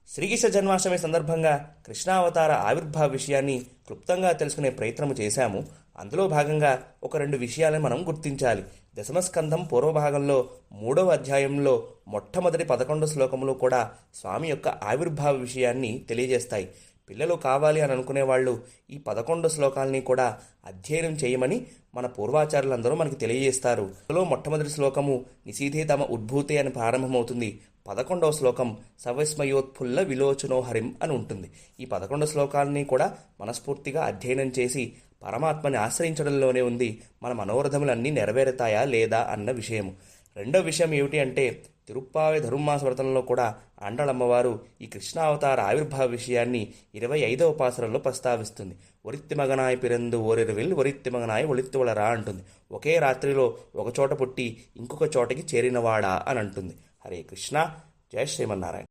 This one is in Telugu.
శ్రీకృష్ణ జన్మాష్టమి సందర్భంగా కృష్ణావతార ఆవిర్భావ విషయాన్ని క్లుప్తంగా తెలుసుకునే ప్రయత్నం చేశాము. అందులో భాగంగా ఒక రెండు విషయాలను మనం గుర్తించాలి. దశమస్కంధం పూర్వభాగంలో 3వ అధ్యాయంలో మొట్టమొదటి 11 శ్లోకములు కూడా స్వామి యొక్క ఆవిర్భావ విషయాన్ని తెలియజేస్తాయి. పిల్లలు కావాలి అని అనుకునే వాళ్ళు ఈ 11 శ్లోకాలని కూడా అధ్యయనం చేయమని మన పూర్వాచార్యులందరూ మనకి తెలియజేస్తారు. అందులో మొట్టమొదటి శ్లోకము నిశీధే తమ ఉద్భూతే అని ప్రారంభమవుతుంది. 11వ శ్లోకం సవిస్మయోత్ఫుల్ల విలోచనో హరిం అని ఉంటుంది. ఈ 11 శ్లోకాలని కూడా మనస్ఫూర్తిగా అధ్యయనం చేసి పరమాత్మని ఆశ్రయించడంలోనే ఉంది మన మనోరథములన్నీ నెరవేరుతాయా లేదా అన్న విషయము. రెండో విషయం ఏమిటి అంటే తిరుప్పావై ధనుర్మాస వ్రతంలో కూడా ఆండాళమ్మవారు ఈ కృష్ణావతార ఆవిర్భావ విషయాన్ని 25వ పాసురంలో ప్రస్తావిస్తుంది. ఒరిత్తి మగనాయ పిరందు ఓరెరువిల్ ఒరిత్తి మగనాయ ఒళిత్తువలరా అంటుంది. ఒకే రాత్రిలో ఒక చోట పుట్టి ఇంకొక చోటకి చేరినవాడా అని అంటుంది. హరే కృష్ణ. జయ శ్రీమన్నారాయణ.